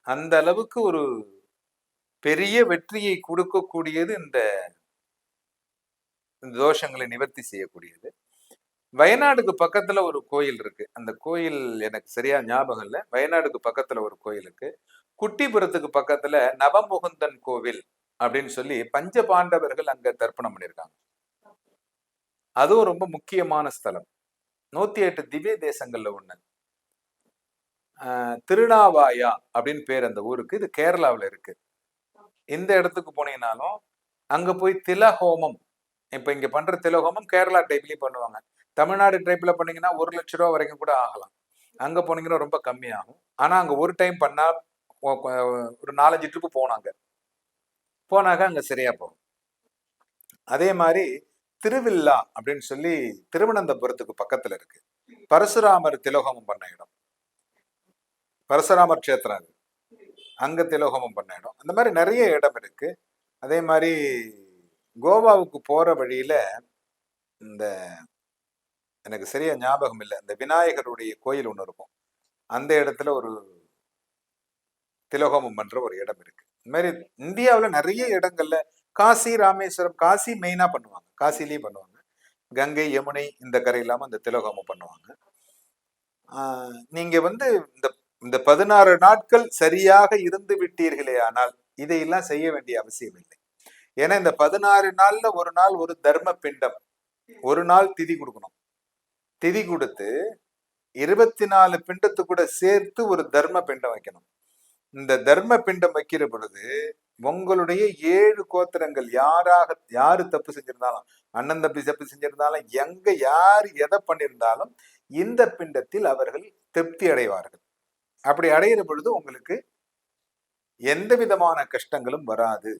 அந்த அளவுக்கு ஒரு பெரிய வெற்றியை கொடுக்கக்கூடியது இந்த தோஷங்களை நிவர்த்தி செய்யக்கூடியது. வயநாடுக்கு பக்கத்துல ஒரு கோயில் இருக்கு. அந்த கோயில் எனக்கு சரியா ஞாபகம் இல்ல. வயநாடுக்கு பக்கத்துல ஒரு கோயில் இருக்கு. குட்டிபுரத்துக்கு பக்கத்துல நவமுகுந்தன் கோவில் அப்படின்னு சொல்லி பஞ்ச பாண்டவர்கள் அங்க தர்ப்பணம் பண்ணியிருக்காங்க. அதுவும் ரொம்ப முக்கியமான ஸ்தலம். 108 திவ்ய தேசங்கள்ல ஒண்ணு. திருநாவாயா அப்படின்னு பேர் அந்த ஊருக்கு. இது கேரளாவில் இருக்கு. இந்த இடத்துக்கு போனீங்கன்னாலும் அங்க போய் திலஹோமம், இப்ப இங்க பண்ற திலஹோமம் கேரளா டைப்லயும் பண்ணுவாங்க. தமிழ்நாடு டைப்ல பண்ணீங்கன்னா 1,00,000 ரூபாய் வரைக்கும் கூட ஆகலாம். அங்க போனீங்கன்னா ரொம்ப கம்மியாகும். ஆனா அங்க ஒரு டைம் பண்ணா ஒரு 4-5 ட்ரிப்பு போனாங்க. போனாக்க அங்க சரியா போகும். அதே மாதிரி திருவில்லா அப்படின்னு சொல்லி திருவனந்தபுரத்துக்கு பக்கத்துல இருக்கு. பரசுராமர் திலோகமம் பண்ண இடம். பரசுராமர் கஷேத்திரம் அது. அங்க திலோகமம் பண்ண இடம். அந்த மாதிரி நிறைய இடம் இருக்கு. அதே மாதிரி கோவாவுக்கு போற வழியில இந்த எனக்கு சரியா ஞாபகம் இல்லை, இந்த விநாயகருடைய கோயில் ஒண்ணு இருக்கும். அந்த இடத்துல ஒரு திலோகமம் பண்ற ஒரு இடம் இருக்கு. இந்த மாதிரி இந்தியாவுல நிறைய இடங்கள்ல காசி, ராமேஸ்வரம், காசி மெயினா பண்ணுவாங்க. காசிலேயே பண்ணுவாங்க. கங்கை, யமுனை இந்த கரை இல்லாம அந்த திலோகமம் பண்ணுவாங்க. நீங்க வந்து இந்த இந்த 16 நாட்கள் சரியாக இருந்து விட்டீர்களே ஆனால் இதையெல்லாம் செய்ய வேண்டிய அவசியம் இல்லை. ஏன்னா இந்த 16 நாள்ல ஒரு நாள் ஒரு தர்ம பிண்டம், ஒரு நாள் திதி கொடுக்கணும். திதி கொடுத்து 24 பிண்டத்து கூட சேர்த்து ஒரு தர்ம பிண்டம் வைக்கணும். இந்த தர்ம பிண்டம் வைக்கிற பொழுது உங்களுடைய 7 கோத்திரங்கள் யாரு தப்பு செஞ்சிருந்தாலும், அண்ணன் தப்பி தப்பு செஞ்சிருந்தாலும், எங்க யாரு எதை பண்ணியிருந்தாலும் இந்த பிண்டத்தில் அவர்கள் திருப்தி அடைவார்கள். அப்படி அடைகிற பொழுது உங்களுக்கு எந்த விதமான கஷ்டங்களும் வராது